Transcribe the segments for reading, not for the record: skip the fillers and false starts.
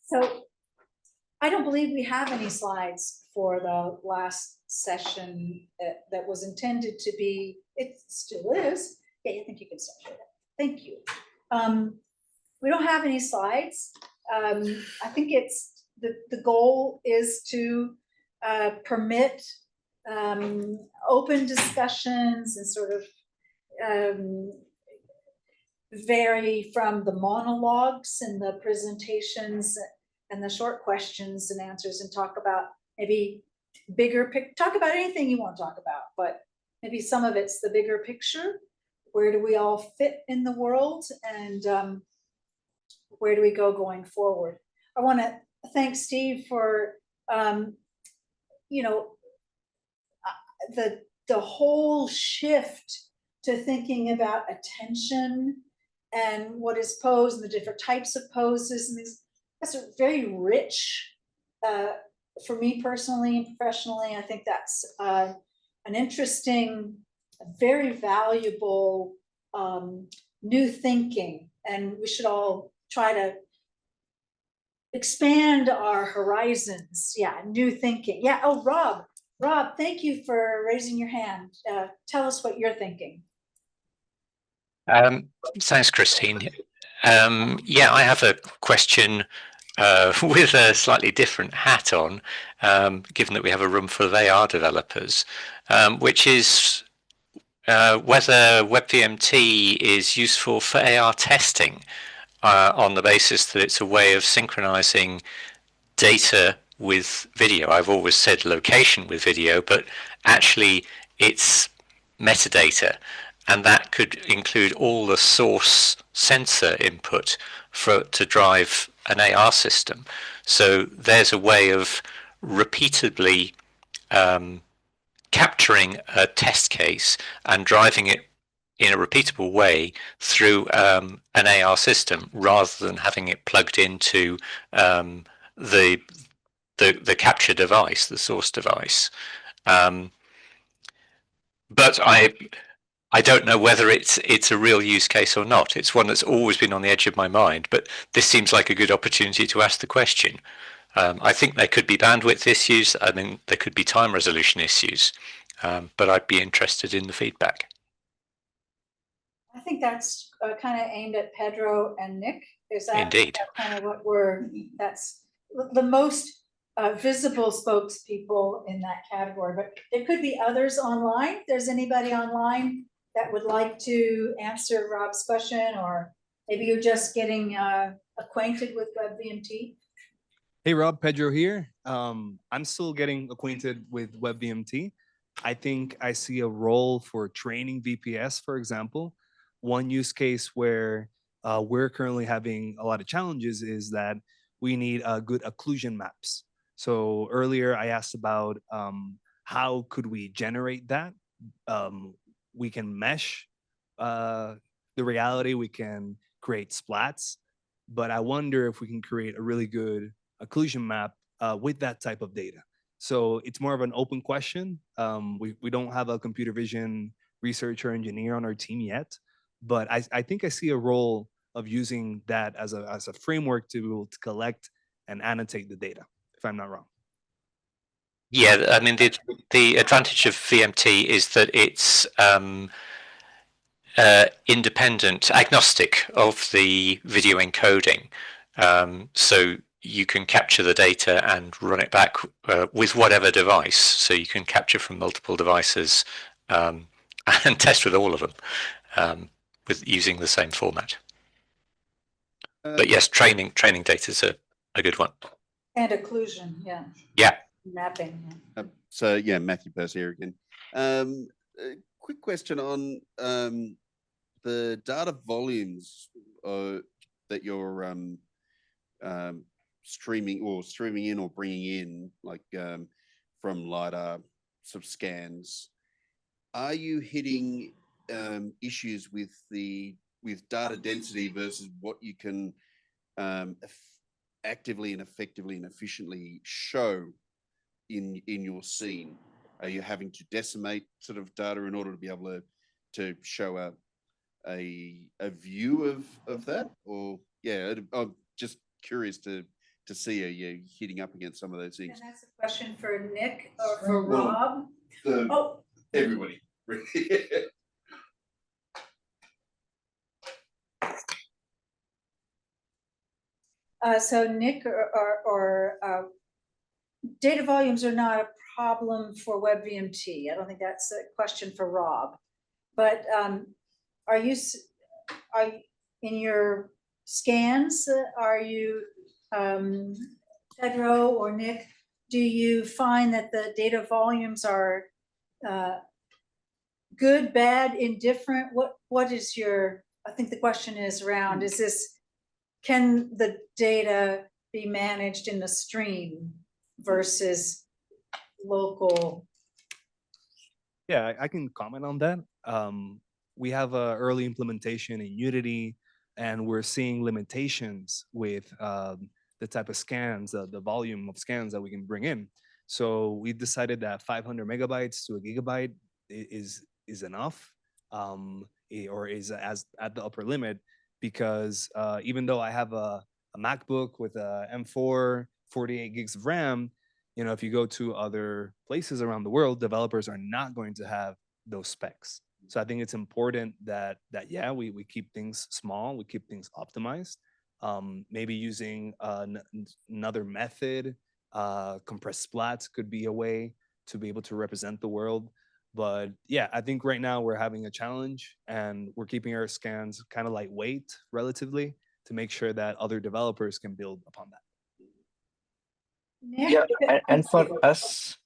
So I don't believe we have any slides for the last session that was intended to be, it still is. Yeah, I think you can stop sharing that. Thank you. We don't have any slides. I think it's the goal is to permit open discussions and sort of vary from the monologues and the presentations and the short questions and answers, and talk about maybe talk about anything you want to talk about, but maybe some of it's the bigger picture. Where do we all fit in the world, and where do we go going forward? I want to thank Steve for you know, the whole shift to thinking about attention and what is posed and the different types of poses, and that's a very rich for me personally and professionally. I think that's an interesting, very valuable new thinking, and we should all try to expand our horizons. Yeah, new thinking. Yeah. Oh, Rob, thank you for raising your hand. Tell us what you're thinking. Thanks, Christine. Yeah, I have a question with a slightly different hat on, given that we have a room full of AR developers, which is whether WebVMT is useful for AR testing on the basis that it's a way of synchronizing data with video. I've always said location with video, but actually it's metadata, and that could include all the source sensor input to drive an AR system. So there's a way of repeatedly capturing a test case and driving it in a repeatable way through an AR system, rather than having it plugged into the capture device, the source device. But I don't know whether it's a real use case or not. It's one that's always been on the edge of my mind, but this seems like a good opportunity to ask the question. I think there could be bandwidth issues. I mean, there could be time resolution issues, but I'd be interested in the feedback. I think that's kind of aimed at Pedro and Nick. Is that Indeed kind of what that's the most visible spokespeople in that category? But there could be others online. If there's anybody online that would like to answer Rob's question, or maybe you're just getting acquainted with WebVMT. Hey Rob, Pedro here. I'm still getting acquainted with WebVMT. I think I see a role for training VPS, for example. One use case where we're currently having a lot of challenges is that we need good occlusion maps. So earlier I asked about how could we generate that. We can mesh the reality, we can create splats, but I wonder if we can create a really good occlusion map with that type of data. So it's more of an open question. We don't have a computer vision researcher engineer on our team yet, but I think I see a role of using that as a framework to be able to collect and annotate the data, if I'm not wrong. Yeah, I mean, the advantage of VMT is that it's independent, agnostic of the video encoding. So you can capture the data and run it back with whatever device. So you can capture from multiple devices and test with all of them with using the same format. But yes, training data is a good one. And occlusion, yeah. Yeah. Mapping. Yeah. So yeah, Matthew Percy here again. Quick question on the data volumes that you're streaming in or bringing in, like from LiDAR sort of scans. Are you hitting issues with data density versus what you can actively and effectively and efficiently show in your scene? Are you having to decimate sort of data in order to be able to show a view of that? Or yeah, I'm just curious to to see, are you hitting up against some of those And things? that's a question for Nick or for Well, Rob. Oh, Everybody. so Nick data volumes are not a problem for WebVMT. I don't think that's a question for Rob. But are you in your scans? Are you Pedro or Nick? Do you find that the data volumes are good, bad, indifferent? What is your? I think the question is around: is this? Can the data be managed in the stream versus local? Yeah, I can comment on that. We have a early implementation in Unity, and we're seeing limitations with the type of scans, the volume of scans that we can bring in. So we decided that 500 megabytes to a gigabyte is enough, or is as at the upper limit, because even though I have a MacBook with a M4, 48 gigs of RAM, you know, if you go to other places around the world, developers are not going to have those specs. So I think it's important that yeah, we keep things small, we keep things optimized. Maybe using another method, compressed splats could be a way to be able to represent the world. But yeah, I think right now we're having a challenge, and we're keeping our scans kind of lightweight relatively to make sure that other developers can build upon that. Nick? Yeah, and for us,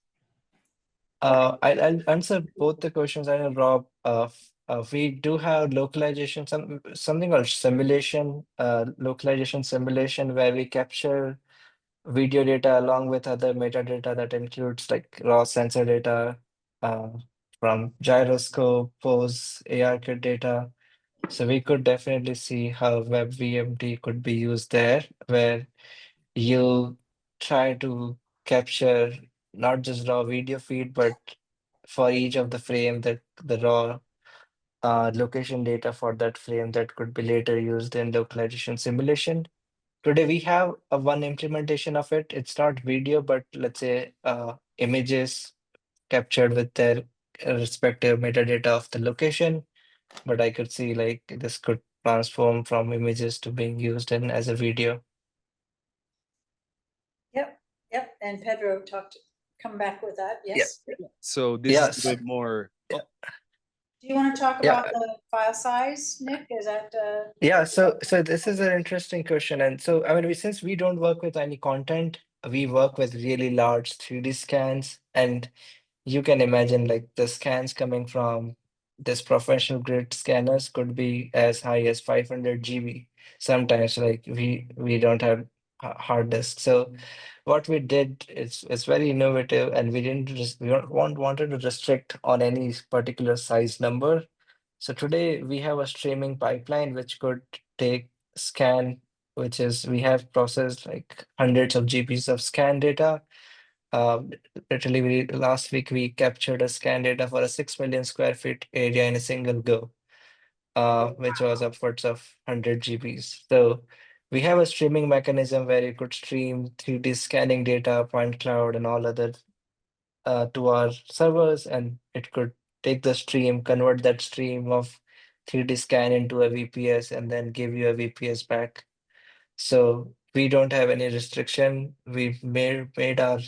I'll answer both the questions. I know, Rob, we do have localization, something called simulation, localization simulation, where we capture video data along with other metadata that includes like raw sensor data uh, from gyroscope, pose, ARKit data. So we could definitely see how WebVMT could be used there, where you try to capture not just raw video feed, but for each of the frame, that the raw location data for that frame that could be later used in localization simulation. Today we have a one implementation of it. It's not video, but let's say images captured with their respective metadata of the location. But I could see like this could transform from images to being used in as a video. Yep. And Pedro come back with that. Yes. So this Yes. is a bit more. Yeah. Do you want to talk Yeah. about the file size, Nick? Is that Yeah, so this is an interesting question. And so I mean, since we don't work with any content, we work with really large 3D scans, and you can imagine like the scans coming from this professional grade scanners could be as high as 500 GB. Sometimes like we don't have hard disk. So what we did is it's very innovative, and we didn't just wanted to restrict on any particular size number. So today we have a streaming pipeline which could take scan, which is we have processed like hundreds of GBs of scan data. Um, Literally, last week we captured a scan data for a 6 million square feet area in a single go, which was upwards of 100 GBs. So we have a streaming mechanism where you could stream 3D scanning data, point cloud, and all other to our servers, and it could take the stream, convert that stream of 3D scan into a VPS, and then give you a VPS back. So we don't have any restriction. We've made our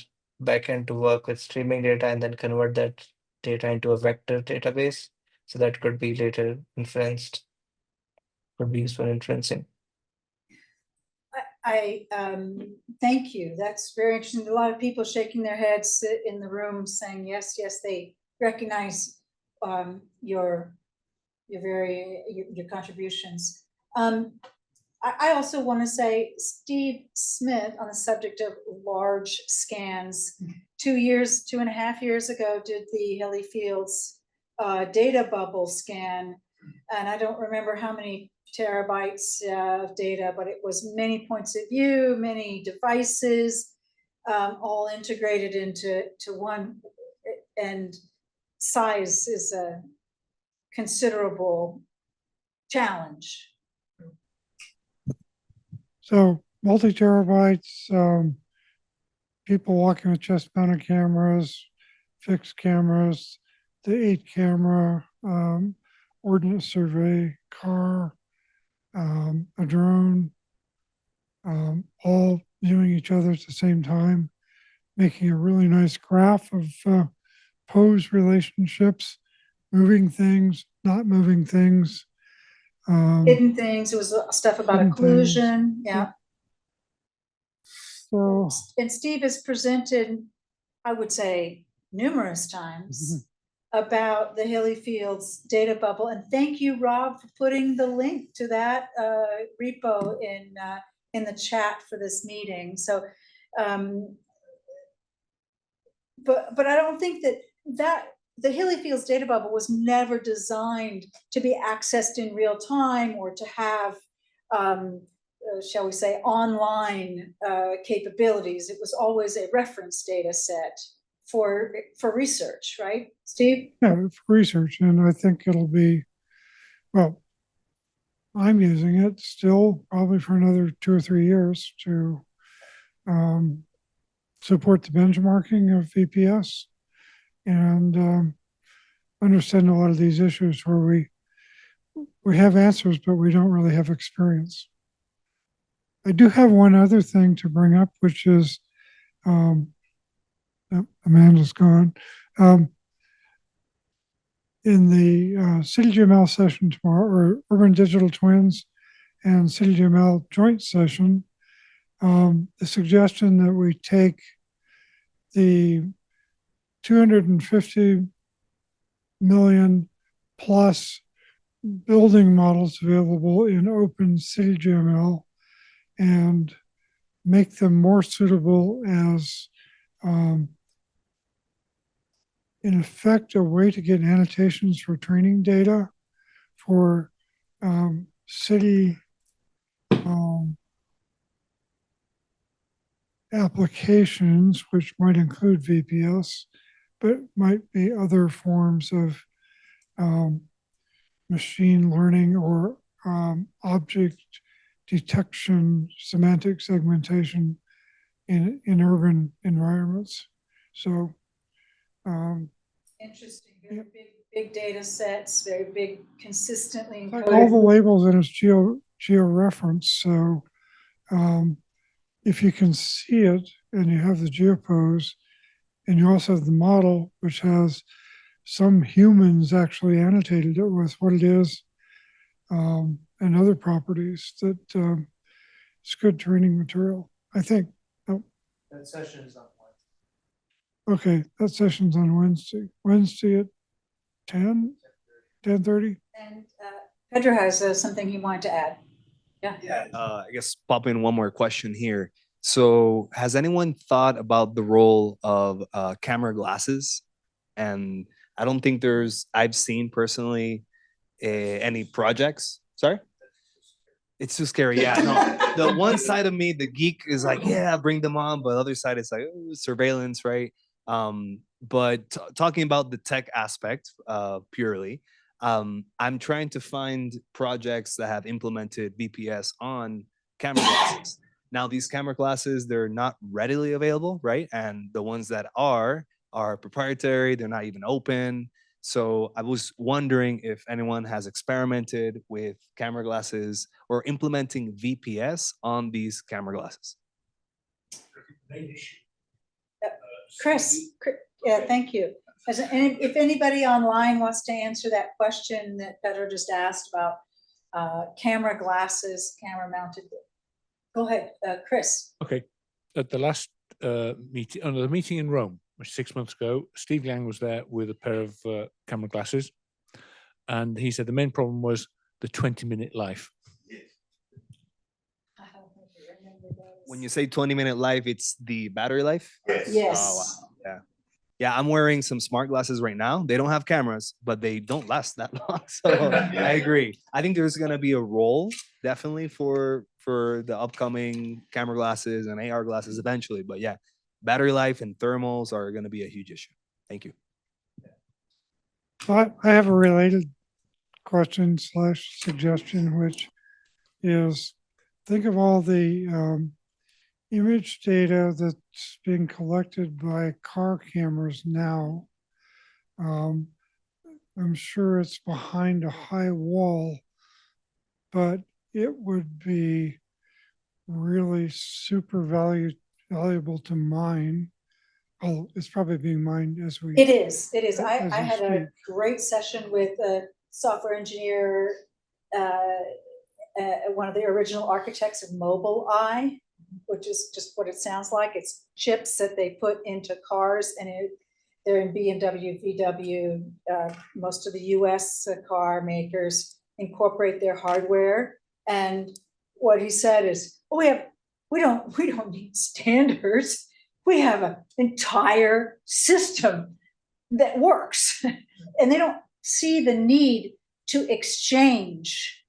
backend to work with streaming data and then convert that data into a vector database. So that could be later inferenced, could be used for inferencing. I thank you. That's very interesting. A lot of people shaking their heads in the room saying yes, they recognize your contributions. I also want to say Steve Smith, on the subject of large scans, 2.5 years ago, did the Hilly Fields data bubble scan, and I don't remember how many terabytes of data, but it was many points of view, many devices, all integrated into one, and size is a considerable challenge. So multi-terabytes, people walking with chest-mounted cameras, fixed cameras, the 8 camera, ordnance survey, car, a drone, all viewing each other at the same time, making a really nice graph of pose relationships, moving things, not moving things. Hidden things, it was stuff about Hidden things. occlusion, yeah. So, And Steve has presented, I would say, numerous times about the Hilly Fields data bubble. And thank you, Rob, for putting the link to that repo in the chat for this meeting. So, but I don't think that the Hilly Fields data bubble was never designed to be accessed in real time or to have, shall we say, online capabilities. It was always a reference data set for research, right, Steve? yeah, for research, and I think it'll be, well, I'm using it still probably for another 2 or 3 years to support the benchmarking of VPS and understand a lot of these issues where we have answers, but we don't really have experience. I do have one other thing to bring up, which is, Amanda's gone. In the CityGML session tomorrow, or Urban Digital Twins and CityGML joint session, the suggestion that we take the 250 million plus building models available in open CityGML and make them more suitable as, in effect, a way to get annotations for training data for city applications, which might include VPS, but might be other forms of machine learning or object detection, semantic segmentation in urban environments. So, Interesting, very big data sets, very big, consistently like all the encoded. labels in its geo-reference. So, if you can see it and you have the GeoPose and you also have the model, which has some humans actually annotated it with what it is and other properties, that it's good training material, I think. Oh. That session is on Wednesday. Okay, that session's on Wednesday. Wednesday at 10:30. And Pedro has something he wanted to add. Yeah. I guess pop in one more question here. So has anyone thought about the role of camera glasses? And I don't think I've seen personally any projects. Sorry? It's too scary. Yeah, no. The one side of me, the geek, is like, yeah, bring them on. But the other side is like, oh, surveillance, right? But talking about the tech aspect purely, I'm trying to find projects that have implemented VPS on camera glasses. Now, these camera glasses, they're not readily available, right? And the ones that are proprietary, they're not even open. So I was wondering if anyone has experimented with camera glasses or implementing VPS on these camera glasses. Chris, yeah, thank you. If anybody online wants to answer that question that Pedro just asked about camera glasses, camera mounted, go ahead, Chris. Okay, at the last meeting, the meeting in Rome, which 6 months ago, Steve Yang was there with a pair of camera glasses, and he said the main problem was the 20-minute life. When you say 20-minute life, it's the battery life? Yes. Oh, wow. Yeah. Yeah, I'm wearing some smart glasses right now. They don't have cameras, but they don't last that long. So I agree. I think there's gonna be a role definitely for the upcoming camera glasses and AR glasses eventually. But yeah, battery life and thermals are gonna be a huge issue. Thank you. I have a related question / suggestion, which is think of all the image data that's being collected by car cameras now. I'm sure it's behind a high wall, but it would be really super valuable to mine. Oh, it's probably being mined as we. It is. I As you had a speak. great session with a software engineer, one of the original architects of Mobileye, which is just what it sounds like. It's chips that they put into cars, and they're in BMW, VW. Most of the US car makers incorporate their hardware. And what he said is, we don't need standards. We have an entire system that works. And they don't see the need to exchange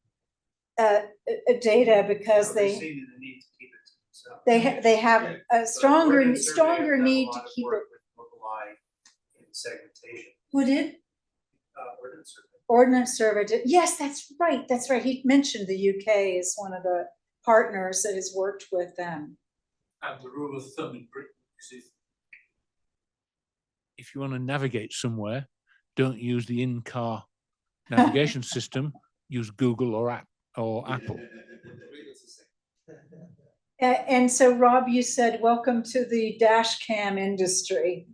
data because they see the need to keep it to themselves. they have a stronger need to keep it. In segmentation. Who did? Ordnance Survey. Ordnance Survey did. Yes, that's right. That's right. He mentioned the UK is one of the partners that has worked with them. And the rule of thumb in Britain is if you want to navigate somewhere, don't use the in-car navigation system. Use Google or Apple. And so, Rob, you said, welcome to the dash cam industry.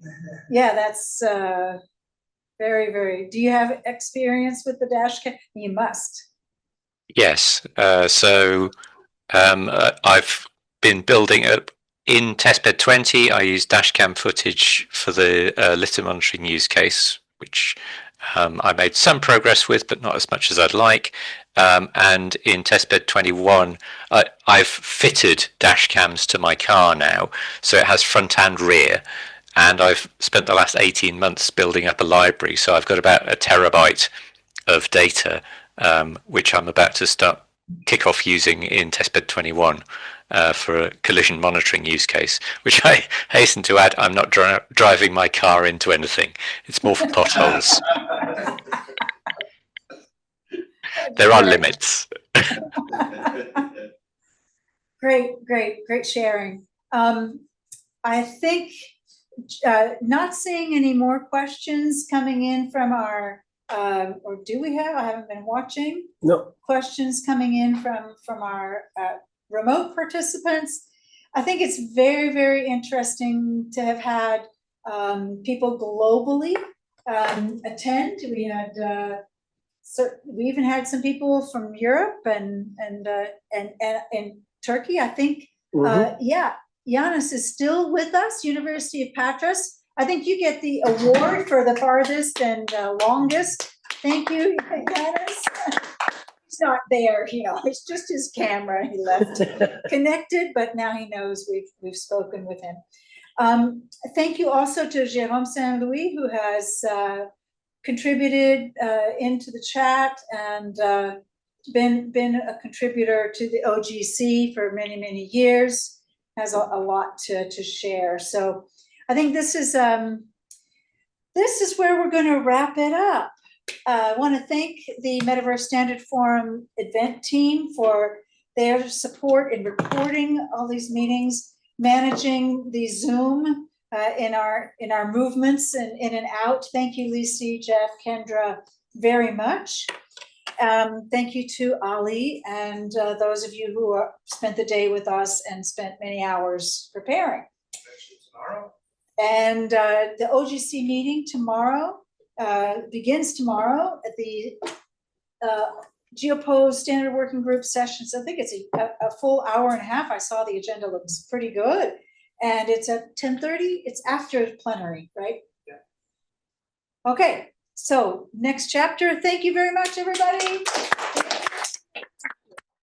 Yeah, that's very, very. Do you have experience with the dash cam? You must. Yes. So I've been building up in testbed 20. I use dashcam footage for the litter monitoring use case, which I made some progress with, but not as much as I'd like. And in testbed 21, I've fitted dash cams to my car now, so it has front and rear. And I've spent the last 18 months building up a library, so I've got about 1 terabyte of data, which I'm about to kick off using in testbed 21 for a collision monitoring use case, which I hasten to add, I'm not driving my car into anything. It's more for potholes. There are limits. Great sharing. I think not seeing any more questions coming in from our, or do we have? I haven't been watching. No. Questions coming in from our remote participants. I think it's very, very interesting to have had people globally attend. We had we even had some people from Europe and Turkey. I think yeah, Giannis is still with us, University of Patras. I think you get the award for the farthest and longest. Thank you, Giannis. He's not there, it's just his camera. He left connected, but now he knows we've spoken with him. Thank you also to Jérôme Saint-Louis, who has contributed into the chat and been a contributor to the OGC for many, many years, has a lot to share. So I think this is where we're going to wrap it up. I want to thank the Metaverse Standard Forum event team for their support in recording all these meetings, managing the Zoom in our movements and in and out. Thank you, Lisi, Jeff, Kendra, very much. Thank you to Ali and those of you who spent the day with us and spent many hours preparing. Tomorrow. And the OGC meeting tomorrow begins tomorrow at the GeoPose Standard Working Group sessions. I think it's a full hour and a half. I saw the agenda looks pretty good. And it's at 10:30. It's after plenary, right? Yeah. Okay, so next chapter. Thank you very much, everybody.